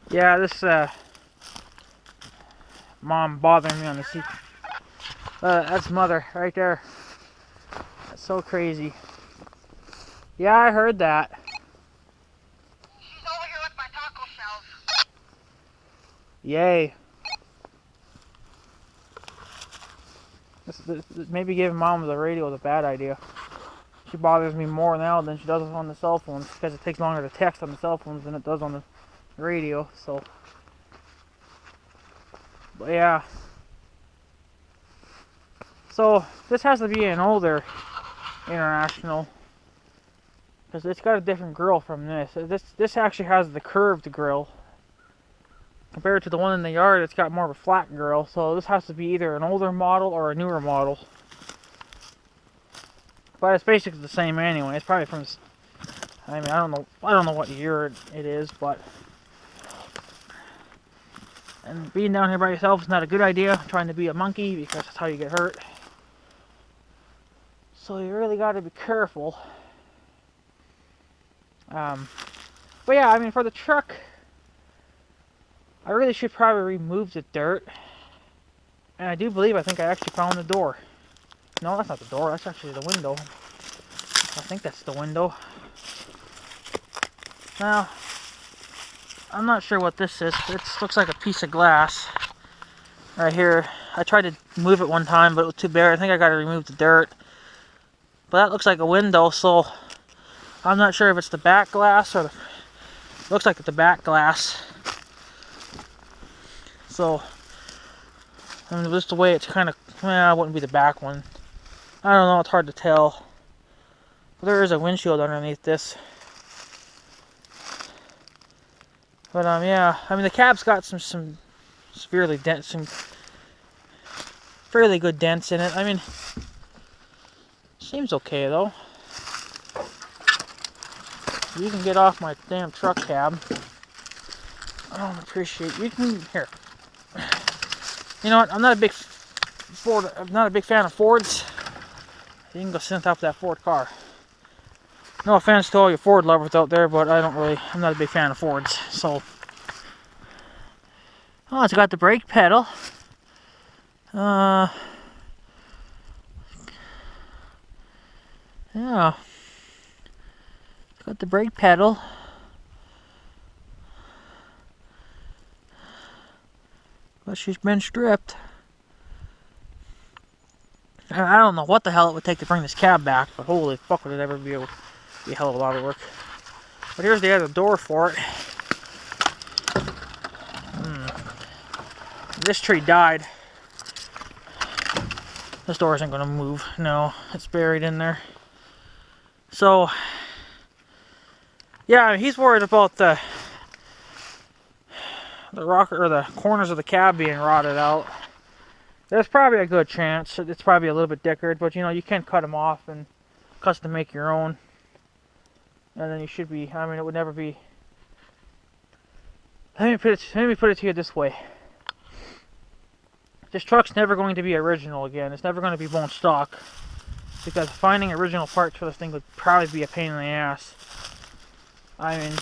Yeah, this mom bothering me on the seat. That's mother right there. That's so crazy. Yeah, I heard that. She's over here with my taco shells. Yay. Maybe giving mom the radio is a bad idea. She bothers me more now than she does on the cell phones because it takes longer to text on the cell phones than it does on the radio. So, but yeah. So this has to be an older International because it's got a different grill from this. This actually has the curved grill compared to the one in the yard. It's got more of a flat grill. So this has to be either an older model or a newer model. But it's basically the same anyway. It's probably from, I mean, I don't know what year it is, but, and being down here by yourself is not a good idea. Trying to be a monkey because that's how you get hurt. So you really got to be careful. But yeah, I mean, for the truck, I really should probably remove the dirt. And I think I actually found the door. No, that's not the door. That's actually the window. I think that's the window. Now, I'm not sure what this is. It looks like a piece of glass right here. I tried to move it one time, but it was too bare. I think I got to remove the dirt. But that looks like a window, so I'm not sure if it's the back glass or the... Looks like it's the back glass. So, I mean, just the way it's kind of... Well, it wouldn't be the back one. I don't know, it's hard to tell. But there is a windshield underneath this. But, yeah. I mean, the cab's got some severely dents, some fairly good dents in it. I mean, seems okay, though. You can get off my damn truck cab. I don't appreciate you can here. You know what? I'm not a big fan of Fords. You can go sit on top of that Ford car. No offense to all you Ford lovers out there, but I'm not a big fan of Fords. So, oh, it's got the brake pedal. Yeah. Got the brake pedal. But she's been stripped. I don't know what the hell it would take to bring this cab back, but holy fuck would it ever be a hell of a lot of work. But here's the other door for it. This tree died. This door isn't going to move. No, it's buried in there. So, yeah, he's worried about the rocker or the corners of the cab being rotted out. There's probably a good chance. It's probably a little bit dickered, but you know, you can cut them off and custom make your own. And then you should be, I mean, it would never be. Let me put it to you this way. This truck's never going to be original again. It's never going to be bone stock. Because finding original parts for this thing would probably be a pain in the ass. I mean,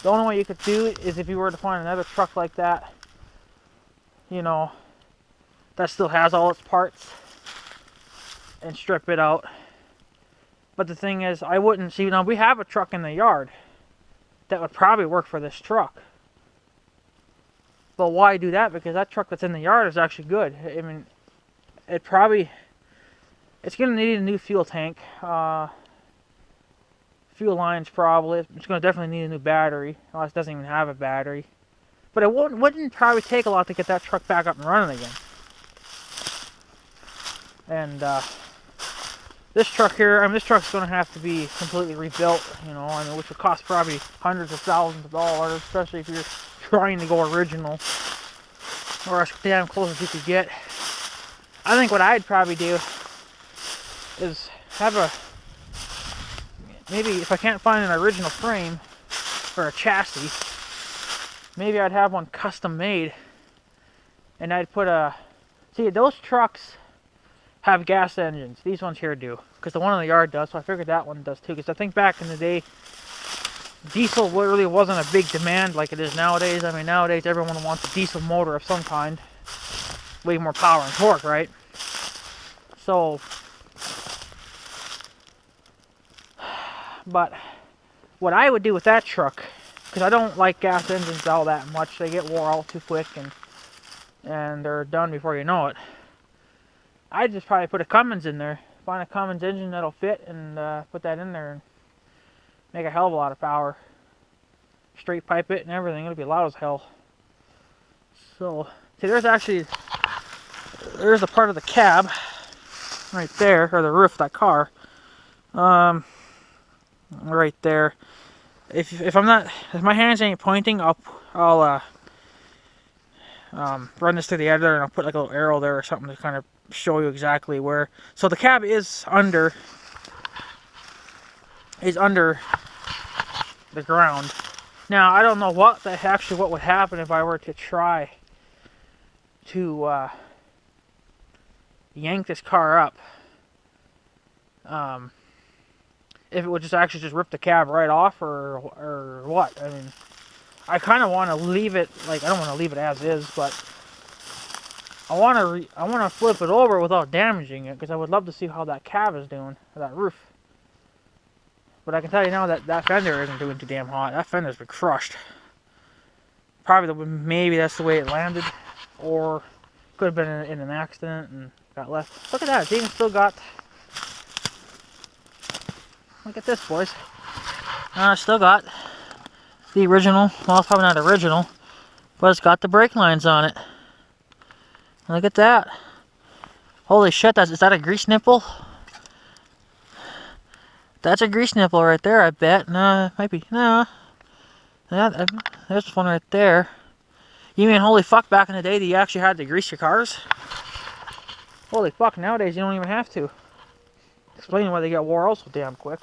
the only way you could do it is if you were to find another truck like that, you know, that still has all its parts, and strip it out. But the thing is, I wouldn't see, now we have a truck in the yard that would probably work for this truck. But why do that? Because that truck that's in the yard is actually good. I mean, it's going to need a new fuel tank. Fuel lines probably. It's going to definitely need a new battery. Unless it doesn't even have a battery. But it wouldn't probably take a lot to get that truck back up and running again. And this truck here, I mean, this truck's going to have to be completely rebuilt, you know, I mean, which would cost probably hundreds of thousands of dollars, especially if you're trying to go original, or as damn close as you could get. I think what I'd probably do is maybe if I can't find an original frame or a chassis, maybe I'd have one custom made, and I'd put a, see, those trucks have gas engines. These ones here do, because the one in the yard does, so I figured that one does too, because I think back in the day, diesel really wasn't a big demand like it is nowadays. I mean, nowadays everyone wants a diesel motor of some kind. Way more power and torque, right? So, but what I would do with that truck, because I don't like gas engines all that much. They get wore out too quick, and they're done before you know it. I'd just probably put a Cummins in there. Find a Cummins engine that'll fit, and put that in there and make a hell of a lot of power. Straight pipe it and everything. It'll be loud as hell. So, see, there's a part of the cab right there, or the roof of that car. Right there. If my hands ain't pointing, I'll run this through the editor, and I'll put like a little arrow there or something to kind of show you exactly where. So the cab is under the ground. Now I don't know what would happen if I were to try to yank this car up. If it would just rip the cab right off, or what. I mean, I kind of want to leave it, like, I don't want to leave it as is, but I want to flip it over without damaging it, because I would love to see how that cab is doing, or that roof. But I can tell you now that that fender isn't doing too damn hot. That fender's been crushed. Probably maybe that's the way it landed, or could have been in an accident and got left. Look at that, it's even still got. Look at this, boys. Still got the original. Well, it's probably not original, but it's got the brake lines on it. Look at that. Holy shit! Is that a grease nipple? That's a grease nipple right there, I bet. No, it might be. No. Yeah, there's one right there. You mean, holy fuck, back in the day, you actually had to grease your cars? Holy fuck, nowadays you don't even have to. Explaining why they get wore out so damn quick.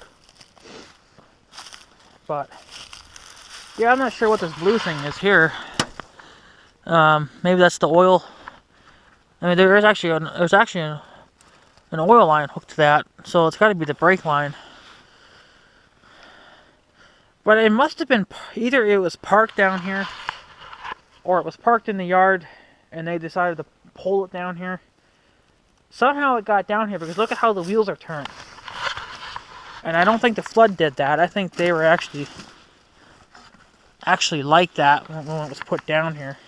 But, yeah, I'm not sure what this blue thing is here. Maybe that's the oil. I mean, there's actually an oil line hooked to that, so it's got to be the brake line. But it must have been, either it was parked down here, or it was parked in the yard, and they decided to pull it down here. Somehow it got down here, because look at how the wheels are turned. And I don't think the flood did that. I think they were actually like that when it was put down here.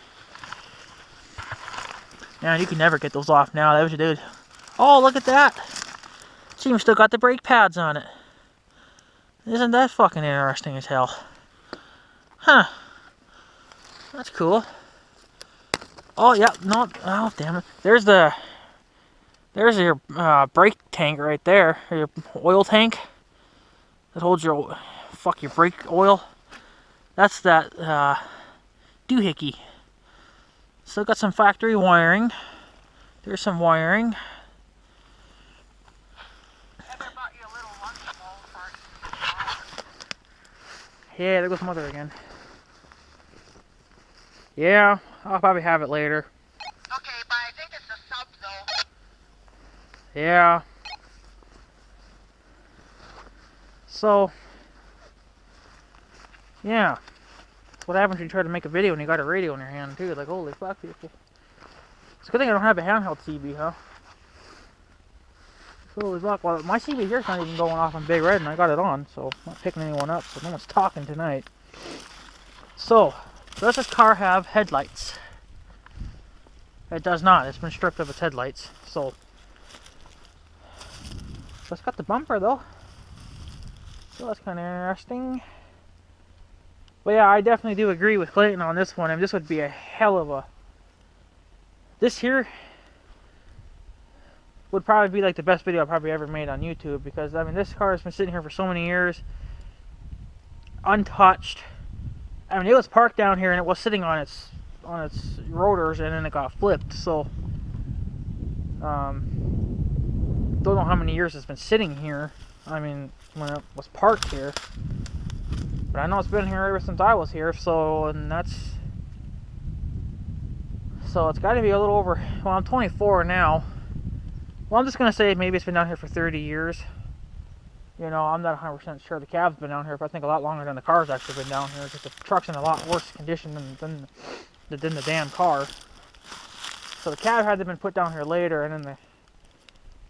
Man, you can never get those off now. That was what you did. Oh, look at that! See, we still got the brake pads on it. Isn't that fucking interesting as hell? Huh. That's cool. Oh, yeah, no, oh, damn it. There's your brake tank right there, or your oil tank that holds your brake oil. That's that doohickey. Still got some factory wiring. There's some wiring. Yeah, there goes Mother again. Yeah, I'll probably have it later. Okay, but I think it's the sub though. Yeah. So, yeah. What happens when you try to make a video and you got a radio in your hand too? Like, holy fuck, people. It's a good thing I don't have a handheld CB, huh? Holy fuck. Well, my CB here's not even going off on Big Red, and I got it on, so I'm not picking anyone up, so no one's talking tonight. So, does this car have headlights? It does not. It's been stripped of its headlights. So it's got the bumper though. So that's kind of interesting. But yeah, I definitely do agree with Clayton on this one. I mean, this would be a hell of a... This here would probably be like the best video I've probably ever made on YouTube, because I mean, this car has been sitting here for so many years, untouched. I mean, it was parked down here and it was sitting on its rotors, and then it got flipped. So don't know how many years it's been sitting here. I mean, when it was parked here, but I know it's been here ever since I was here. So, and that's So it's got to be a little over, well, I'm 24 now. Well, I'm just going to say maybe it's been down here for 30 years. You know, I'm not 100% sure the cab's been down here, but I think a lot longer than the car's actually been down here, because the truck's in a lot worse condition than the damn car. So the cab had to have been put down here later, and then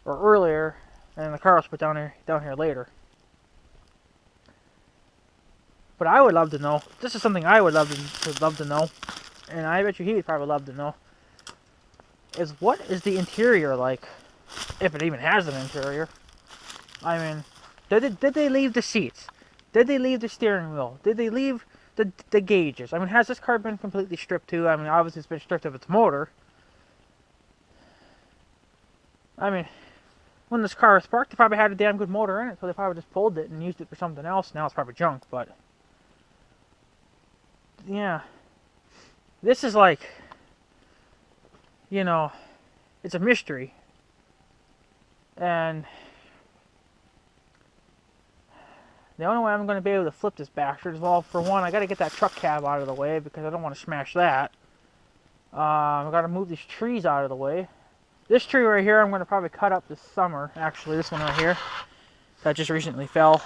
or earlier, and then the car was put down here later. But I would love to know. This is something I would love to know, and I bet you he would probably love to know. Is what is the interior like, if it even has an interior? I mean, did they leave the seats? Did they leave the steering wheel? Did they leave the gauges? I mean, has this car been completely stripped too? I mean, obviously it's been stripped of its motor. I mean, when this car was parked, it probably had a damn good motor in it, so they probably just pulled it and used it for something else. Now it's probably junk, but yeah, this is like, you know, it's a mystery. And the only way I'm going to be able to flip this bastard is, well, for one, I got to get that truck cab out of the way because I don't want to smash that. I got to move these trees out of the way. This tree right here, I'm going to probably cut up this summer. Actually, this one right here, that just recently fell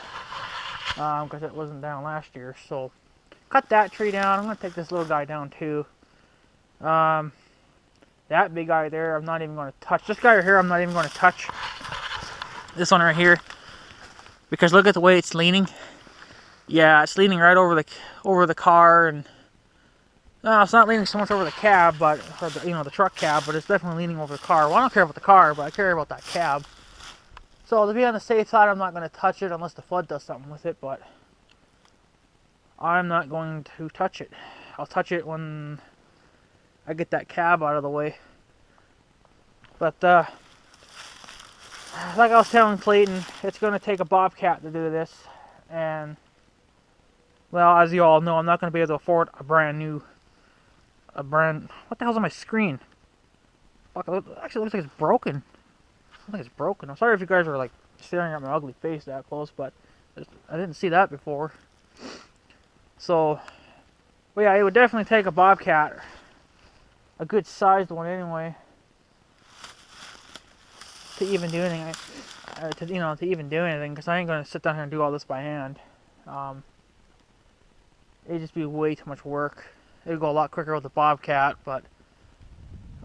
because it wasn't down last year. So, cut that tree down. I'm going to take this little guy down too. That big guy there, I'm not even going to touch. This guy right here, I'm not even going to touch. This one right here, because look at the way it's leaning. Yeah, it's leaning right over the car, and no, it's not leaning so much over the cab, but or the truck cab, but it's definitely leaning over the car. Well, I don't care about the car, but I care about that cab. So to be on the safe side, I'm not going to touch it unless the flood does something with it, but I'm not going to touch it. I'll touch it when I get that cab out of the way. But like I was telling Clayton, it's going to take a Bobcat to do this, and well, as you all know, I'm not going to be able to afford a brand. What the hell's on my screen? Fuck, it actually looks like it's broken. I think it's broken. I'm sorry if you guys are like staring at my ugly face that close, but I didn't see that before. So, well, yeah, it would definitely take a Bobcat, a good sized one anyway, to even do anything. To even do anything, because I ain't gonna sit down here and do all this by hand. It'd just be way too much work. It'd go a lot quicker with the Bobcat, but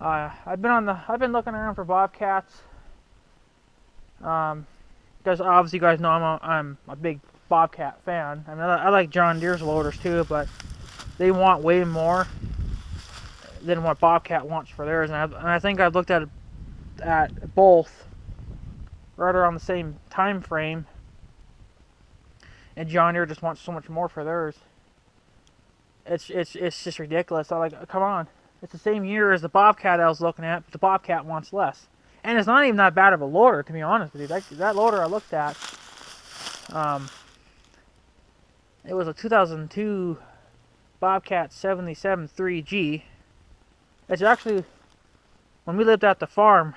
I've been looking around for Bobcats. Because obviously you guys know I'm a big Bobcat fan. I mean, I like John Deere's loaders too, but they want way more than what Bobcat wants for theirs, and I think I've looked at both right around the same time frame, and John Deere just wants so much more for theirs. It's just ridiculous. I'm like, come on, it's the same year as the Bobcat I was looking at, but the Bobcat wants less. And it's not even that bad of a loader, to be honest with you. That loader I looked at, it was a 2002 Bobcat 77 3G. It's actually, when we lived at the farm,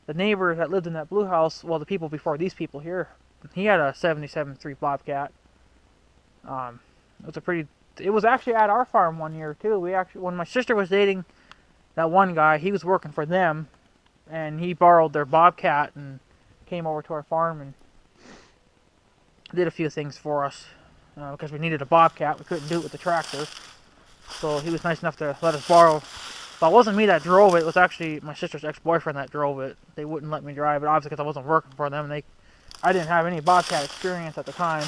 the neighbor that lived in that blue house, well, the people before these people here, he had a 77.3 Bobcat. It was actually at our farm one year too. When my sister was dating that one guy, he was working for them, and he borrowed their Bobcat and came over to our farm and did a few things for us because we needed a Bobcat. We couldn't do it with the tractor, so he was nice enough to let us borrow. But it wasn't me that drove it. It was actually my sister's ex-boyfriend that drove it. They wouldn't let me drive it, obviously, because I wasn't working for them. And I didn't have any Bobcat experience at the time.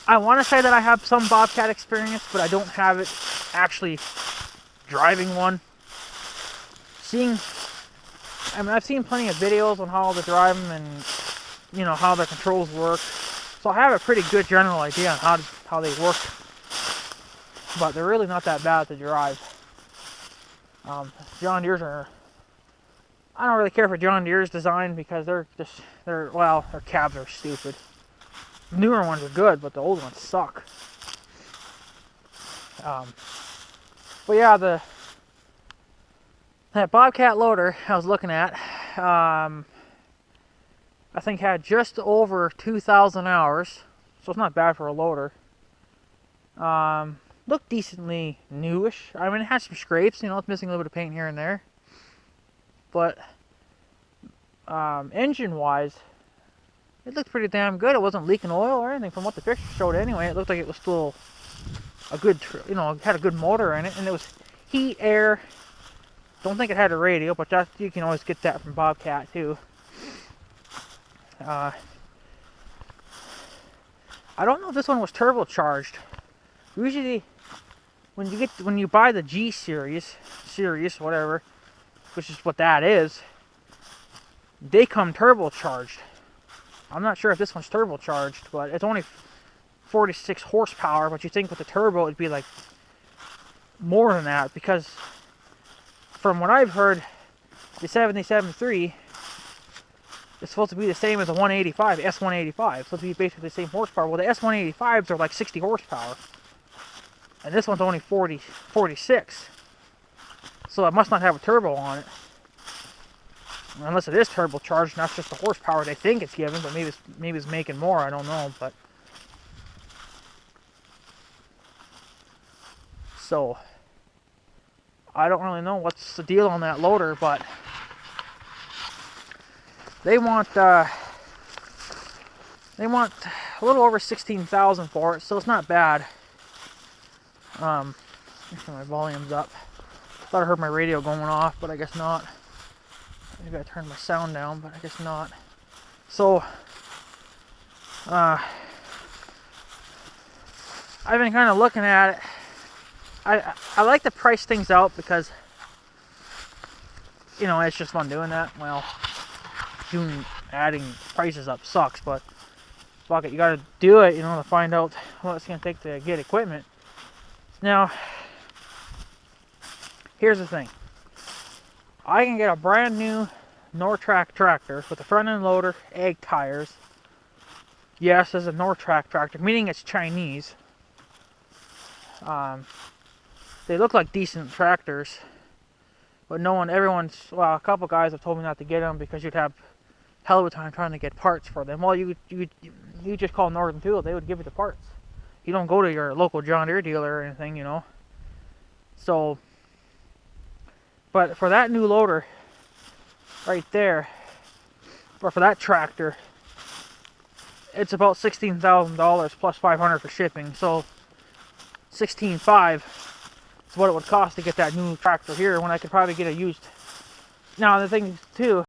I want to say that I have some Bobcat experience, but I don't have it actually driving one. I've seen plenty of videos on how to drive them and how the controls work. So I have a pretty good general idea on how they work. But they're really not that bad to drive. John Deere's I don't really care for John Deere's design because their cabs are stupid. The newer ones are good, but the old ones suck. But yeah, that Bobcat loader I was looking at, I think had just over 2,000 hours, so it's not bad for a loader. looked decently newish. I mean, it had some scrapes, you know, it's missing a little bit of paint here and there. But engine-wise, it looked pretty damn good. It wasn't leaking oil or anything from what the picture showed anyway. It looked like it was still a good, you know, it had a good motor in it, and it was heat, air. Don't think it had a radio, but that you can always get that from Bobcat too. I don't know if this one was turbocharged. Usually, when you buy the G series, whatever, which is what that is, they come turbocharged. I'm not sure if this one's turbocharged, but it's only 46 horsepower. But you think with the turbo it'd be like more than that, because from what I've heard, the 77.3 is supposed to be the same as the 185, S185. It's supposed to be basically the same horsepower. Well, the S185s are like 60 horsepower, and this one's only 46. So it must not have a turbo on it. Unless it is turbocharged, and that's just the horsepower they think it's given, but maybe it's making more, I don't know. But so I don't really know what's the deal on that loader, but they want a little over 16,000 for it, so it's not bad. Make sure my volume's up. Thought I heard my radio going off, but I guess not. Maybe I turned my sound down, but I guess not. So, I've been kind of looking at it. I like to price things out because, you know, it's just fun doing that. Well, adding prices up sucks, but fuck it, you gotta do it, you know, to find out what it's gonna take to get equipment. Now, here's the thing. I can get a brand new Nortrac tractor with a front end loader, egg tires. Yes, it's a Nortrac tractor, meaning it's Chinese. They look like decent tractors, but well, a couple guys have told me not to get them because you'd have hell of a time trying to get parts for them. Well, you just call Northern Tool, they would give you the parts. You don't go to your local John Deere dealer or anything, you know. So, but for that new loader right there, or for that tractor, it's about $16,000 plus $500 for shipping. So $16,500 is what it would cost to get that new tractor here, when I could probably get a used. Now the thing too,